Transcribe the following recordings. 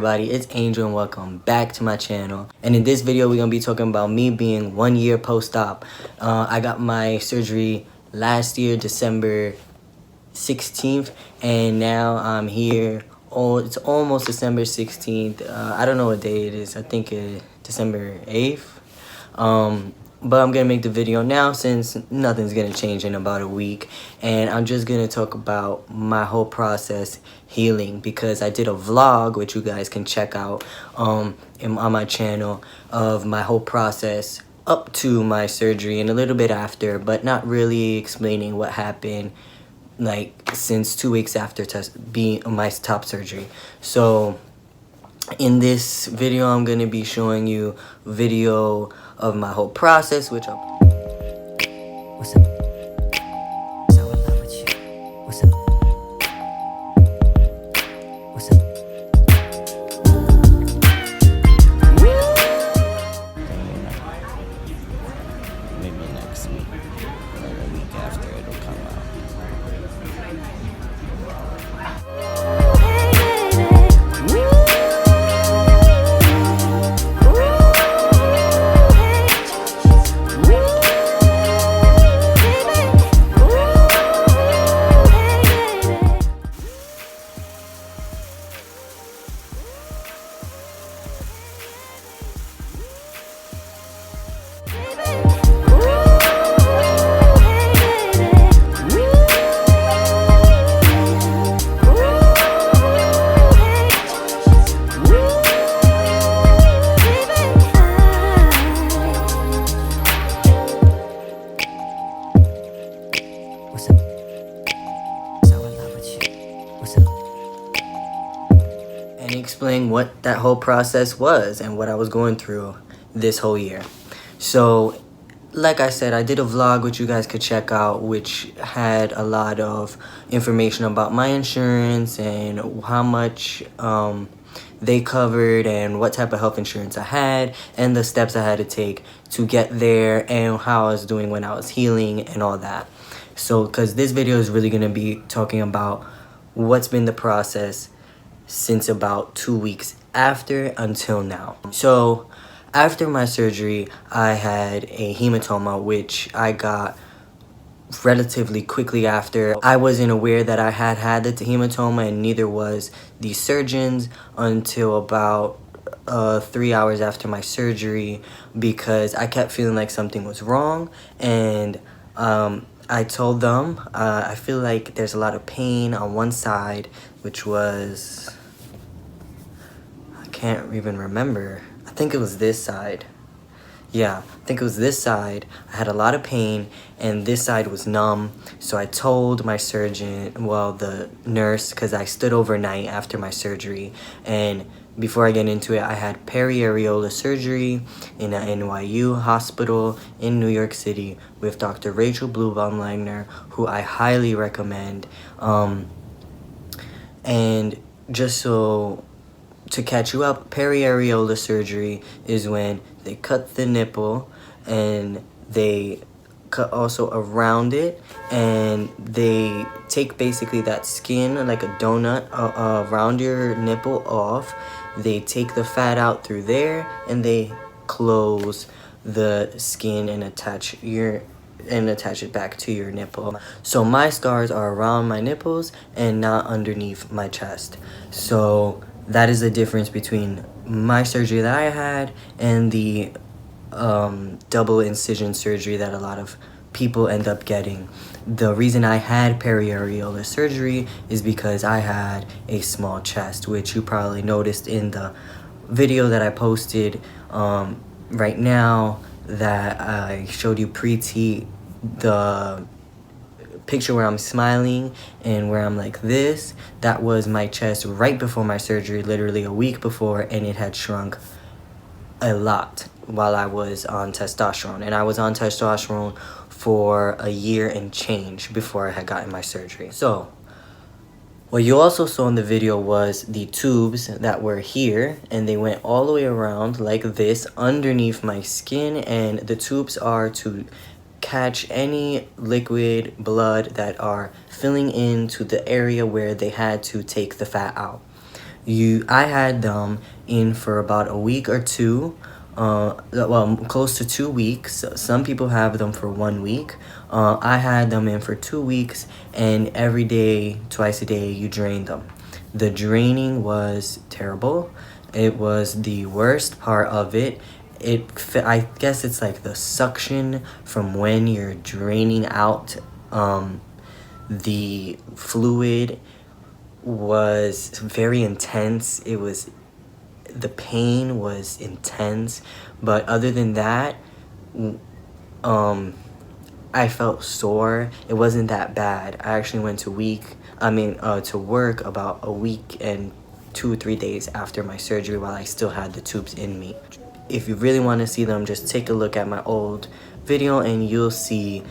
everybody, it's Angel and welcome back to my channel. And in this video we're gonna be talking about me being 1 year post-op. I got my surgery last year, December 16th, and now I'm here. Oh, it's almost December 16th. I don't know what day it is. I think December 8th. But I'm gonna make the video now since nothing's gonna change in about a week, and I'm just gonna talk about my whole process healing, because I did a vlog which you guys can check out on my channel of my whole process up to my surgery and a little bit after, but not really explaining what happened like since 2 weeks after being my top surgery. So in this video I'm gonna be showing you video of my whole process, which I'm... What's up? So in love with you. What's up? What's up? Maybe next week or a week after it'll come out. What's up? So in love with you. What's up? And explain what that whole process was and what I was going through this whole year. So, like I said, I did a vlog which you guys could check out, which had a lot of information about my insurance and how much they covered and what type of health insurance I had and the steps I had to take to get there and how I was doing when I was healing and all that. So, because this video is really going to be talking about what's been the process since about 2 weeks after until now. So, after my surgery, I had a hematoma, which I got relatively quickly after. I wasn't aware that I had the hematoma, and neither was the surgeons until about 3 hours after my surgery, because I kept feeling like something was wrong, and I told them I feel like there's a lot of pain on one side, which was, I can't even remember. I think it was this side. Yeah, I think it was this side. I had a lot of pain and this side was numb. So I told my surgeon, well, the nurse, because I stood overnight after my surgery, and before I get into it, I had periareolar surgery in a NYU hospital in New York City with Dr. Rachel Bluebaum-Langner, who I highly recommend. And just so to catch you up, periareolar surgery is when they cut the nipple and they cut also around it, and they take basically that skin like a donut around your nipple off. They take the fat out through there and they close the skin and attach it back to your nipple. So my scars are around my nipples and not underneath my chest. So that is the difference between my surgery that I had and the double incision surgery that a lot of people end up getting. The reason I had periareolar surgery is because I had a small chest, which you probably noticed in the video that I posted right now, that I showed you pre-T, the picture where I'm smiling and where I'm like this. That was my chest right before my surgery, literally a week before, and it had shrunk a lot while I was on testosterone. And I was on testosterone for a year and change before I had gotten my surgery. So what you also saw in the video was the tubes that were here, and they went all the way around like this underneath my skin, and the tubes are to catch any liquid blood that are filling into the area where they had to take the fat out. I had them in for about a week or two, well, close to 2 weeks. Some people have them for 1 week. I had them in for 2 weeks, and every day, twice a day, you drain them. The draining was terrible. It was the worst part of it. I guess it's like the suction from when you're draining out the fluid was very intense. The pain was intense, but other than that, um, I felt sore. It wasn't that bad. I actually went to work about a week and 2 or 3 days after my surgery while I still had the tubes in me. If you really want to see them, just take a look at my old video and you'll see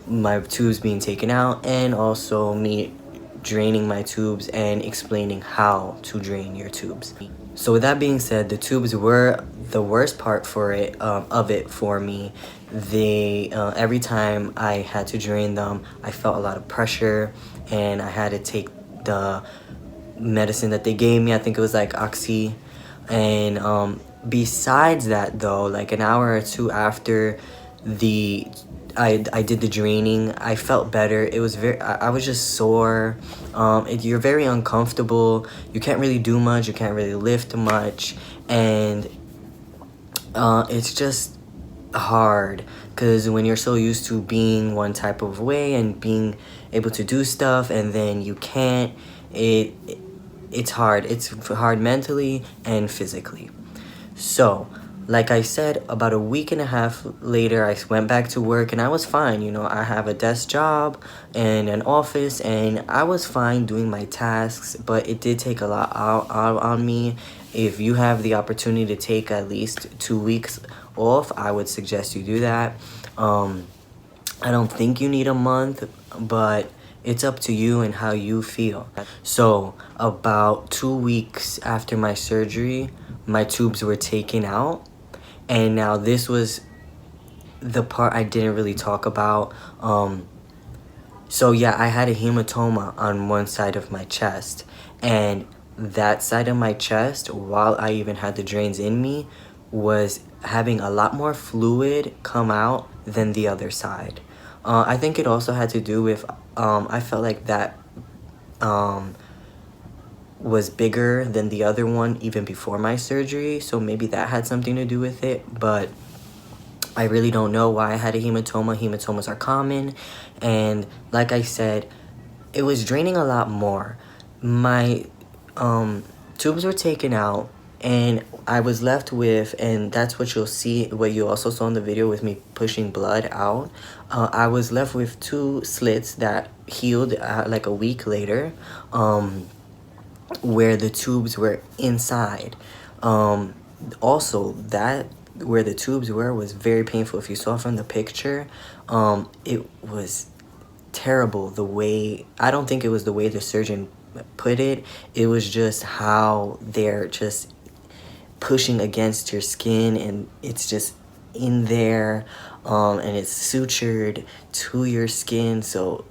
my tubes being taken out, and also me draining my tubes and explaining how to drain your tubes. So with that being said, the tubes were the worst part for it for me. Every time I had to drain them, I felt a lot of pressure, and I had to take the medicine that they gave me. I think it was like Oxy. And besides that though, like an hour or two after I did the draining, I felt better. It was I was just sore. You're very uncomfortable. You can't really do much. You can't really lift much. And it's just hard because when you're so used to being one type of way and being able to do stuff and then you can't, it's hard. It's hard mentally and physically. So, like I said, about a week and a half later, I went back to work and I was fine. You know, I have a desk job and an office, and I was fine doing my tasks, but it did take a lot out on me. If you have the opportunity to take at least 2 weeks off, I would suggest you do that. I don't think you need a month, but it's up to you and how you feel. So, about 2 weeks after my surgery, my tubes were taken out. And now this was the part I didn't really talk about. So yeah, I had a hematoma on one side of my chest. And that side of my chest, while I even had the drains in me, was having a lot more fluid come out than the other side. I think it also had to do with, I felt like that was bigger than the other one even before my surgery, so maybe that had something to do with it, but I really don't know why I had a hematoma. Hematomas are common, and like I said, it was draining a lot more. My tubes were taken out, and I was left with, and that's what you'll see, what you also saw in the video with me pushing blood out. I was left with 2 slits that healed like a week later, where the tubes were inside. Also, that where the tubes were was very painful. If you saw from the picture, it was terrible. I don't think it was the way the surgeon put it. It was just how they're just pushing against your skin, and it's just in there, and it's sutured to your skin, so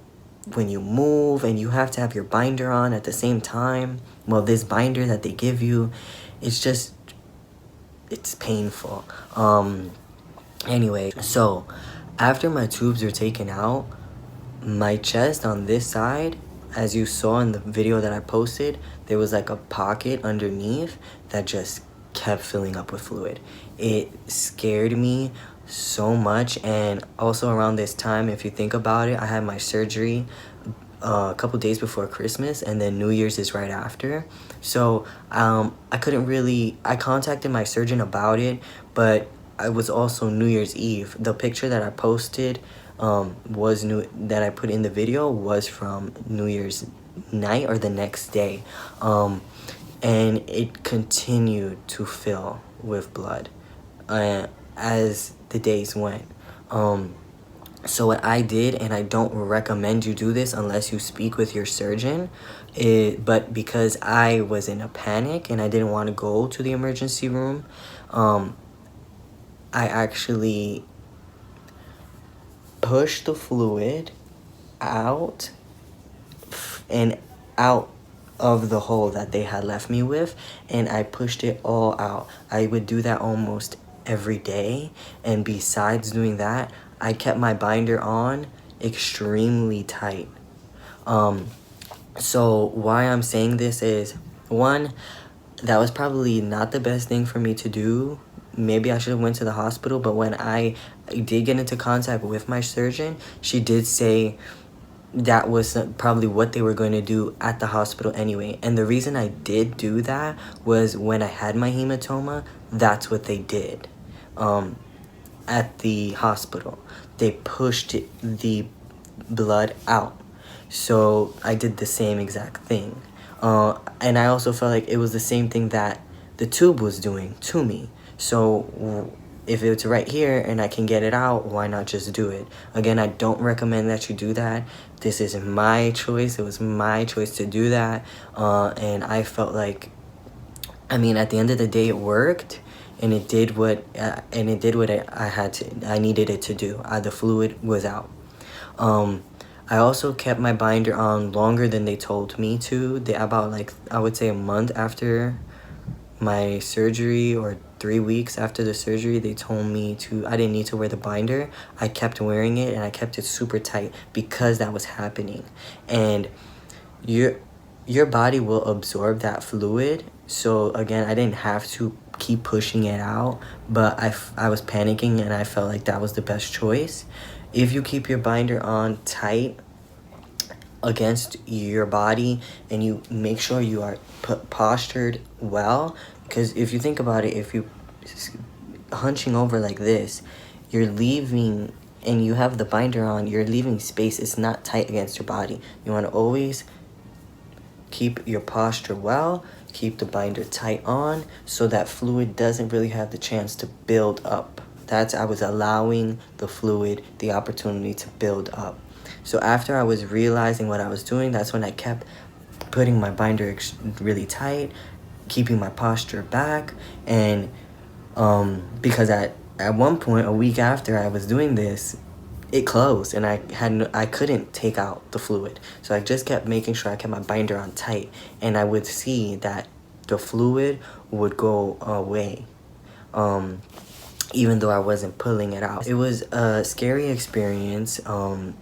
when you move and you have to have your binder on at the same time, well, this binder that they give you, it's painful. Anyway, so after my tubes were taken out, my chest on this side, as you saw in the video that I posted, there was like a pocket underneath that just kept filling up with fluid. It scared me so much. And also around this time, if you think about it, I had my surgery a couple days before Christmas, and then New Year's is right after. So I contacted my surgeon about it, but it was also New Year's Eve. The picture that I posted that I put in the video was from New Year's night or the next day. And it continued to fill with blood as the days went. So what I did, and I don't recommend you do this unless you speak with your surgeon, but because I was in a panic and I didn't want to go to the emergency room, I actually pushed the fluid out and out of the hole that they had left me with, and I pushed it all out. I would do that almost every day, and besides doing that, I kept my binder on extremely tight. So why I'm saying this is, one, that was probably not the best thing for me to do. Maybe I should have went to the hospital, but when I did get into contact with my surgeon, she did say that was probably what they were going to do at the hospital anyway. And the reason I did do that was when I had my hematoma, that's what they did. At the hospital, they pushed the blood out. So I did the same exact thing. And I also felt like it was the same thing that the tube was doing to me. So if it's right here and I can get it out, why not just do it? Again, I don't recommend that you do that. This is my choice. It was my choice to do that. And I felt like, I mean, at the end of the day, it worked. And it did what I needed it to do. The fluid was out. I also kept my binder on longer than they told me to. About, like, I would say a month after my surgery, or 3 weeks after the surgery, they told me I didn't need to wear the binder. I kept wearing it, and I kept it super tight because that was happening. And your body will absorb that fluid. So again, I didn't have to keep pushing it out, but I was panicking, and I felt like that was the best choice. If you keep your binder on tight against your body, and you make sure you are postured well, because if you think about it, if you hunching over like this, you're leaving, and you have the binder on, you're leaving space. It's not tight against your body. You want to always keep your posture well, keep the binder tight on, so that fluid doesn't really have the chance to build up. I was allowing the fluid the opportunity to build up. So after I was realizing what I was doing, that's when I kept putting my binder really tight, keeping my posture back, and because at one point, a week after I was doing this, it closed, and I couldn't take out the fluid. So I just kept making sure I kept my binder on tight, and I would see that the fluid would go away. Even though I wasn't pulling it out. It was a scary experience, and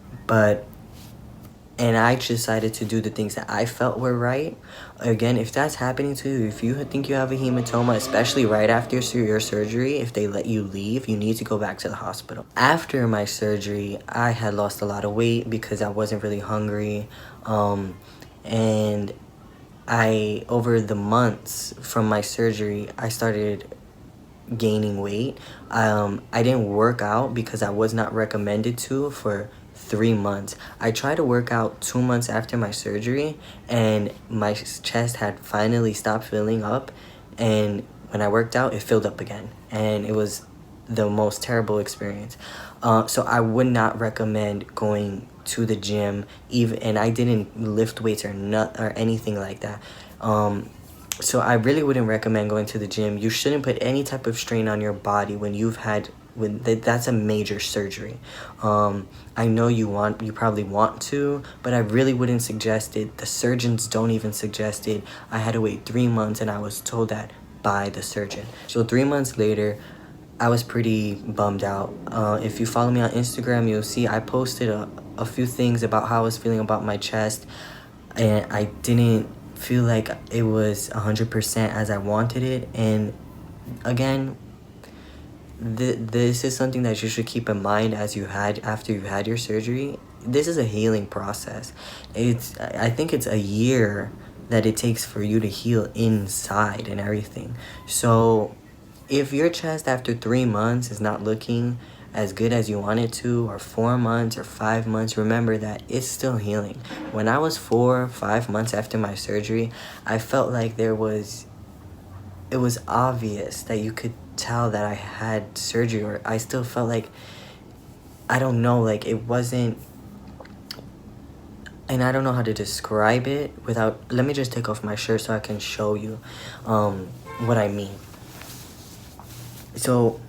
I decided to do the things that I felt were right. Again, if that's happening to you, if you think you have a hematoma, especially right after your surgery, if they let you leave, you need to go back to the hospital. After my surgery, I had lost a lot of weight because I wasn't really hungry, and over the months from my surgery, I started gaining weight. I didn't work out because I was not recommended to for 3 months. I tried to work out 2 months after my surgery, and my chest had finally stopped filling up, and when I worked out, it filled up again, and it was the most terrible experience. So I would not recommend going to the gym, and I didn't lift weights or anything like that. So I really wouldn't recommend going to the gym. You shouldn't put any type of strain on your body when that's a major surgery. I know you probably want to, but I really wouldn't suggest it. The surgeons don't even suggest it. I had to wait 3 months, and I was told that by the surgeon. So 3 months later, I was pretty bummed out. If you follow me on Instagram, you'll see I posted a few things about how I was feeling about my chest, and I didn't feel like it was 100% as I wanted it. And again, this is something that you should keep in mind after you've had your surgery. This is a healing process. I think it's a year that it takes for you to heal inside and everything. So if your chest after 3 months is not looking as good as you want it to, or 4 months or 5 months, remember that it's still healing. When I was 4 or 5 months after my surgery, I felt like it was obvious that you could tell that I had surgery, or I still felt like, I don't know, like it wasn't, and I don't know how to describe it let me just take off my shirt so I can show you what I mean. So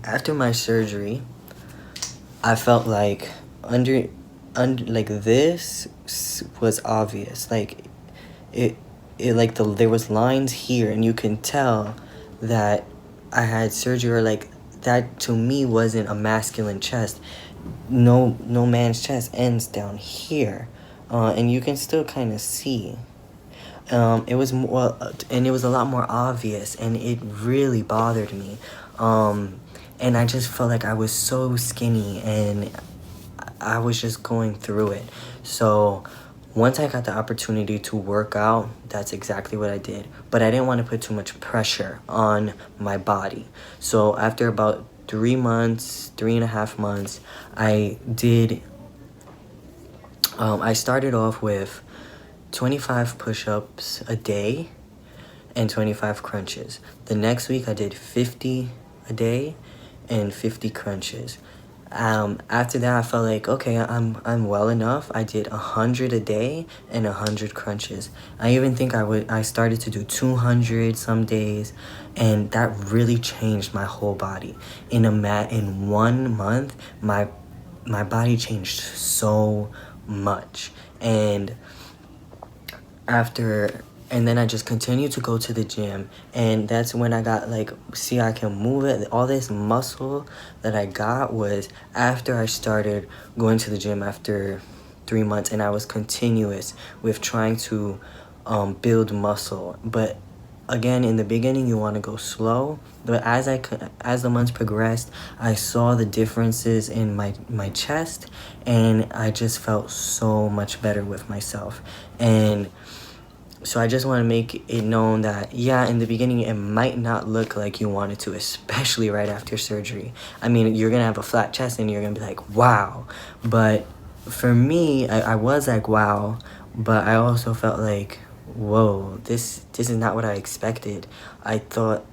after my surgery, I felt like like this was obvious. Like it like there was lines here, and you can tell that I had surgery, or like that to me wasn't a masculine chest. No man's chest ends down here, and you can still kind of see. It was more, and it was a lot more obvious, and it really bothered me. And I just felt like I was so skinny, and I was just going through it. So once I got the opportunity to work out, that's exactly what I did. But I didn't want to put too much pressure on my body. So after about 3 months, 3.5 months, I started off with 25 push-ups a day and 25 crunches. The next week I did 50 a day and 50 crunches. After that, I felt like, okay, I'm well enough. I did 100 a day and 100 crunches. I even think I started to do 200 some days, and that really changed my whole body. In 1 month, my body changed so much. And then I just continued to go to the gym, and that's when I got like, see, I can move it. All this muscle that I got was after I started going to the gym after 3 months, and I was continuous with trying to build muscle. But again, in the beginning, you want to go slow. But as the months progressed, I saw the differences in my chest, and I just felt so much better with myself. And so I just want to make it known that, yeah, in the beginning, it might not look like you want it to, especially right after surgery. I mean, you're going to have a flat chest, and you're going to be like, wow. But for me, I was like, wow. But I also felt like, whoa, this is not what I expected. I thought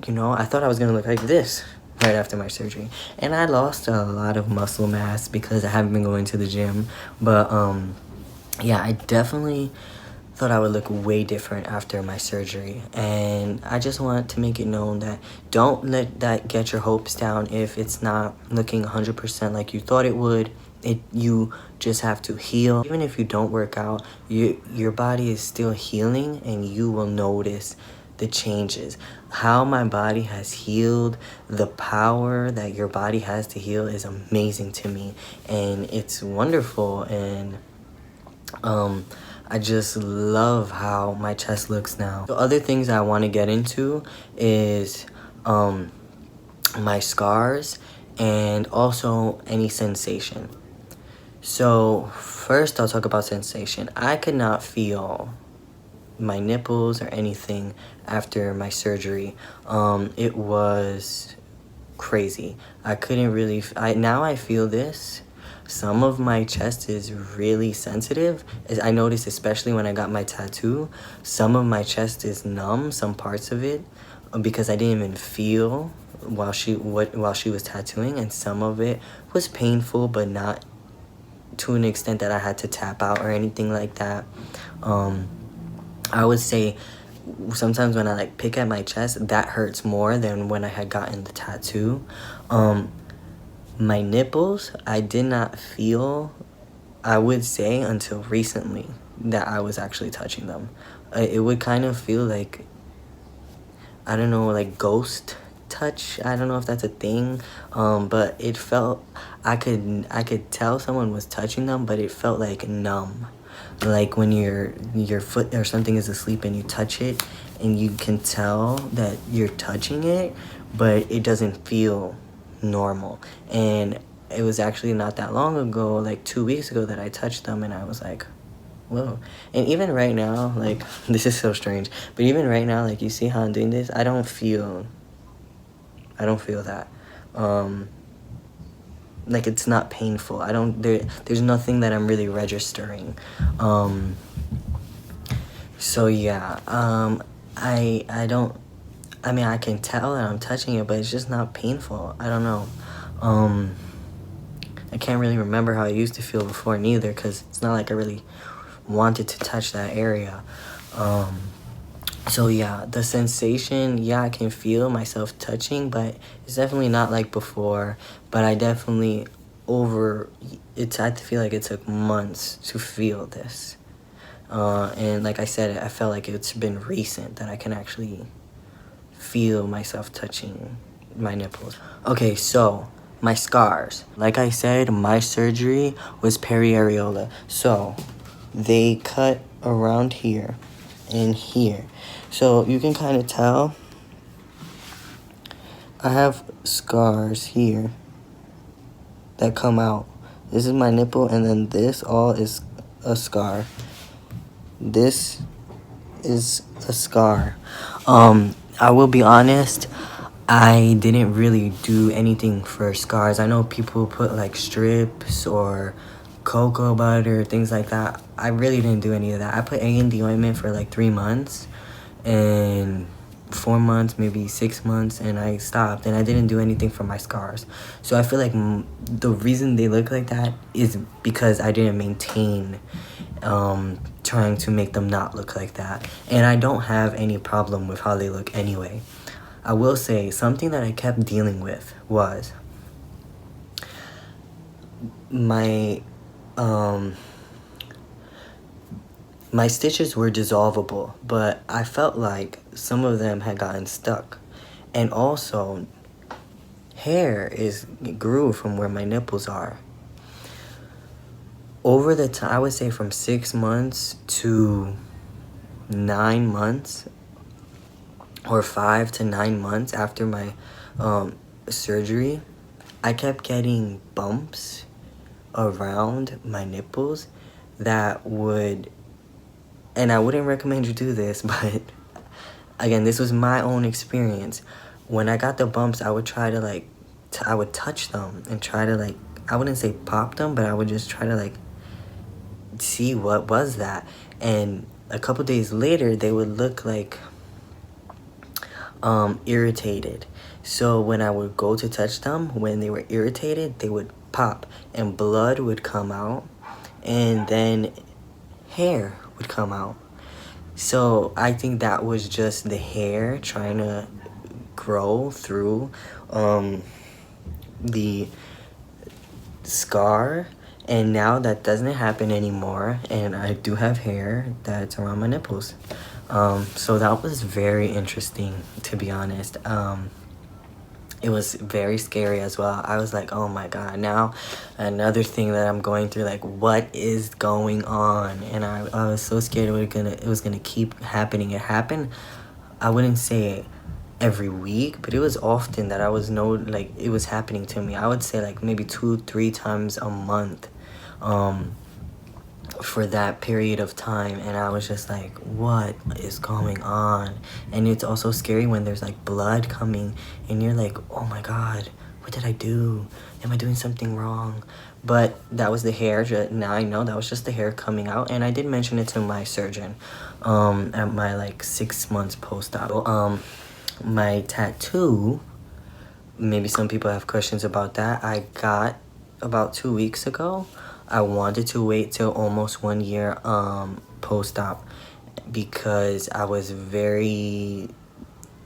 I was going to look like this right after my surgery. And I lost a lot of muscle mass because I haven't been going to the gym. But, yeah, I definitely thought I would look way different after my surgery. And I just want to make it known that don't let that get your hopes down if it's not looking 100% like you thought it would. You just have to heal. Even if you don't work out, your body is still healing, and you will notice the changes. How my body has healed, the power that your body has to heal is amazing to me, and it's wonderful. And I just love how my chest looks now. The other things I want to get into is my scars, and also any sensation. So first, I'll talk about sensation. I could not feel my nipples or anything after my surgery. It was crazy. I couldn't really now I feel this. Some of my chest is really sensitive. As I noticed, especially when I got my tattoo, some of my chest is numb, some parts of it, because I didn't even feel while she was tattooing, and some of it was painful, but not to an extent that I had to tap out or anything like that. I would say sometimes when I like pick at my chest, that hurts more than when I had gotten the tattoo. My nipples, I did not feel, I would say, until recently that I was actually touching them. It would kind of feel like, I don't know, like ghost touch. I don't know if that's a thing, but it felt, I could tell someone was touching them, but it felt like numb. Like when your foot or something is asleep and you touch it, and you can tell that you're touching it, but it doesn't feel normal. And it was actually not that long ago, like 2 weeks ago, that I touched them, and I was like, whoa. And even right now, like, this is so strange, but even right now, like, you see how I'm doing this, I don't feel that. Like, it's not painful. There's nothing that I'm really registering. So yeah, I can tell that I'm touching it, but it's just not painful. I don't know. I can't really remember how I used to feel before neither, because it's not like I really wanted to touch that area. So yeah, the sensation, yeah, I can feel myself touching, but it's definitely not like before. But I definitely I feel like it took months to feel this. And like I said, I felt like it's been recent that I can actually feel myself touching my nipples. Okay, so my scars. Like I said, my surgery was periareola. So they cut around here and here. So you can kind of tell I have scars here that come out. This is my nipple, and then this all is a scar. This is a scar. I will be honest, I didn't really do anything for scars. I know people put like strips or cocoa butter, things like that. I really didn't do any of that. I put A&D ointment for like 3 months and 4 months, maybe 6 months, and I stopped, and I didn't do anything for my scars. So I feel like the reason they look like that is because I didn't maintain trying to make them not look like that. And I don't have any problem with how they look anyway. I will say something that I kept dealing with was my my stitches were dissolvable, but I felt like some of them had gotten stuck. And also, hair grew from where my nipples are. Over the time, I would say from 6 months to 9 months, or 5 to 9 months after my surgery, I kept getting bumps around my nipples that would, and I wouldn't recommend you do this, but again, this was my own experience. When I got the bumps, I would try to like, I would touch them and try to like, I wouldn't say pop them, but I would just try to like see what was that. And a couple days later, they would look like irritated. So when I would go to touch them, when they were irritated, they would pop and blood would come out, and then hair would come out. So I think that was just the hair trying to grow through the scar. And now that doesn't happen anymore, and I do have hair that's around my nipples. So that was very interesting, to be honest. It was very scary as well. I was like, oh my god, now another thing that I'm going through, like what is going on? And I was so scared it was gonna keep happening. It happened, I wouldn't say every week, but it was often that like it was happening to me. I would say like maybe 2-3 times a month for that period of time, and I was just like, what is going on? And it's also scary when there's like blood coming and you're like, oh my god, what did I do? Am I doing something wrong? But that was the hair. Now I know that was just the hair coming out, and I did mention it to my surgeon at my like 6 months post-op. My tattoo, maybe some people have questions about that. I got about 2 weeks ago. I wanted to wait till almost 1 year post-op because I was very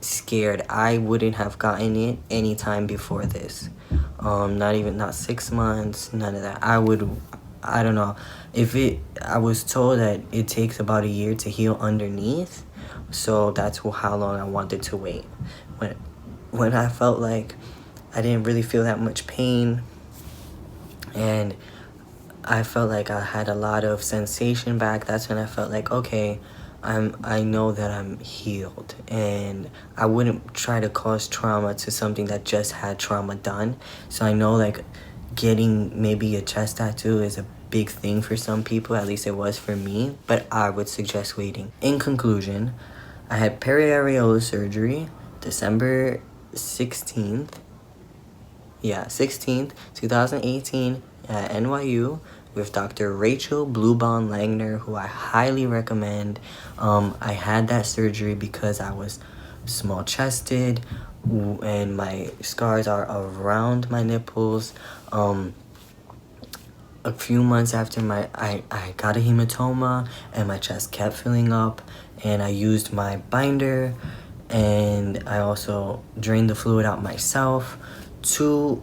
scared. I wouldn't have gotten it any time before this. Not 6 months, none of that. I don't know. I was told that it takes about a year to heal underneath, so that's how long I wanted to wait. When I felt like I didn't really feel that much pain, and I felt like I had a lot of sensation back, that's when I felt like, okay, I know that I'm healed, and I wouldn't try to cause trauma to something that just had trauma done. So I know like getting maybe a chest tattoo is a big thing for some people, at least it was for me, but I would suggest waiting. In conclusion, I had periareolar surgery December 16th, 2018 at NYU with Dr. Rachel Bluebon Langner, who I highly recommend. I had that surgery because I was small-chested and my scars are around my nipples. A few months after I got a hematoma and my chest kept filling up, and I used my binder, and I also drained the fluid out myself to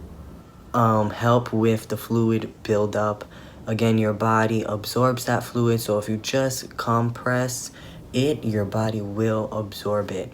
help with the fluid buildup again, your body absorbs that fluid. So if you just compress it, your body will absorb it.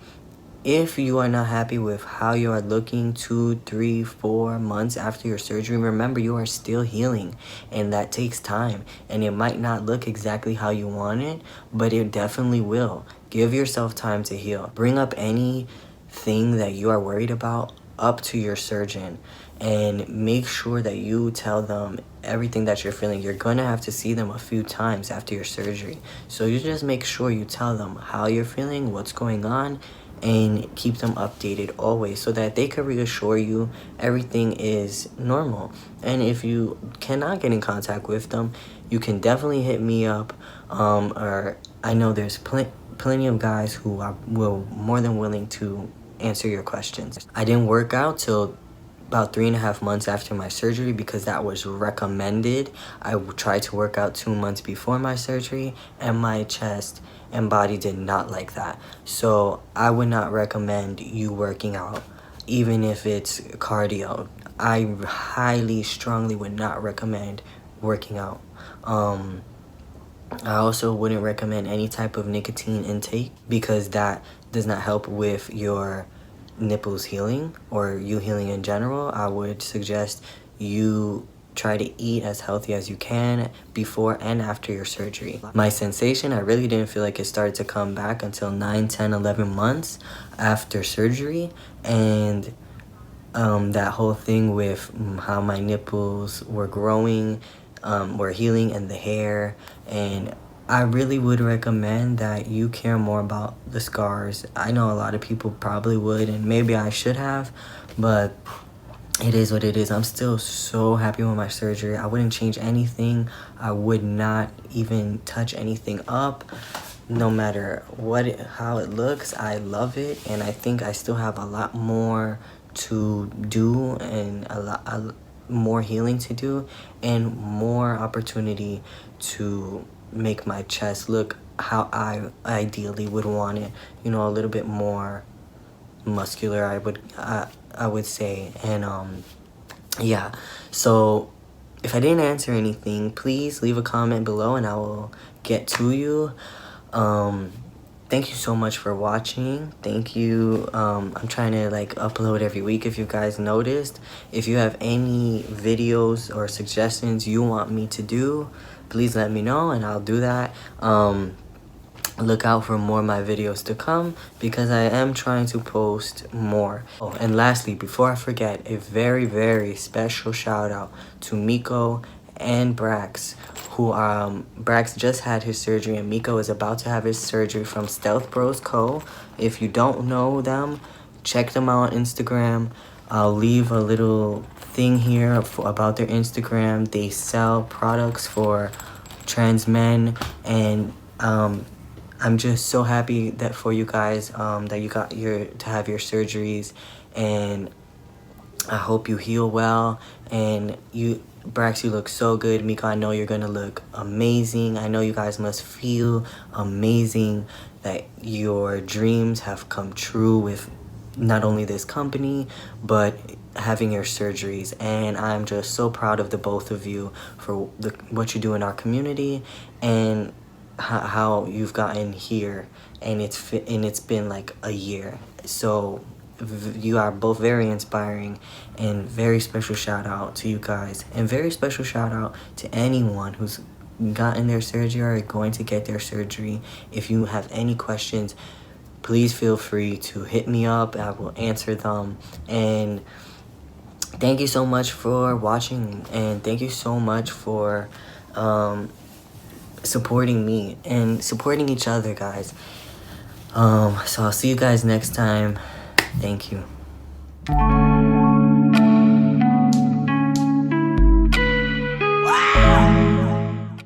If you are not happy with how you are looking 2, 3, 4 months after your surgery, remember you are still healing, and that takes time, and it might not look exactly how you want it, but it definitely will. Give yourself time to heal. Bring up anything that you are worried about up to your surgeon, and make sure that you tell them everything that you're feeling. You're gonna have to see them a few times after your surgery, so you just make sure you tell them how you're feeling, what's going on, and keep them updated always so that they can reassure you everything is normal. And if you cannot get in contact with them, you can definitely hit me up, or I know there's plenty of guys who are more than willing to answer your questions. I didn't work out till about 3.5 months after my surgery because that was recommended. I tried to work out 2 months before my surgery, and my chest and body did not like that. So I would not recommend you working out, even if it's cardio. I highly, strongly would not recommend working out. I also wouldn't recommend any type of nicotine intake because that does not help with your nipples healing or you healing in general. I would suggest you try to eat as healthy as you can before and after your surgery. My sensation, I really didn't feel like it started to come back until 9, 10, 11 months after surgery. And that whole thing with how my nipples were growing, were healing, and the hair. And I really would recommend that you care more about the scars. I know a lot of people probably would, and maybe I should have, but it is what it is. I'm still so happy with my surgery. I wouldn't change anything. I would not even touch anything up. No matter how it looks, I love it, and I think I still have a lot more to do and a lot more healing to do and more opportunity to make my chest look how I ideally would want it. You know, a little bit more muscular, I would say. And yeah, so if I didn't answer anything, please leave a comment below and I will get to you. Thank you so much for watching. Thank you. I'm trying to upload every week, if you guys noticed. If you have any videos or suggestions you want me to do, please let me know and I'll do that. Look out for more of my videos to come because I am trying to post more. Oh, and lastly, before I forget, a very, very special shout out to Miko and Brax, who Brax just had his surgery and Miko is about to have his surgery from Stealth Bros Co. If you don't know them, check them out on Instagram. I'll leave a little thing here about their Instagram. They sell products for trans men, and I'm just so happy that for you guys that you got to have your surgeries, and I hope you heal well. And Brax, you look so good. Miko, I know you're gonna look amazing. I know you guys must feel amazing that your dreams have come true with not only this company, but having your surgeries. And I'm just so proud of the both of you for what you do in our community and how you've gotten here. And it's been like a year. So you are both very inspiring, and very special shout out to you guys, and very special shout out to anyone who's gotten their surgery or going to get their surgery. If you have any questions, please feel free to hit me up. I will answer them. And thank you so much for watching, and thank you so much for supporting me and supporting each other, guys. So I'll see you guys next time. Thank you.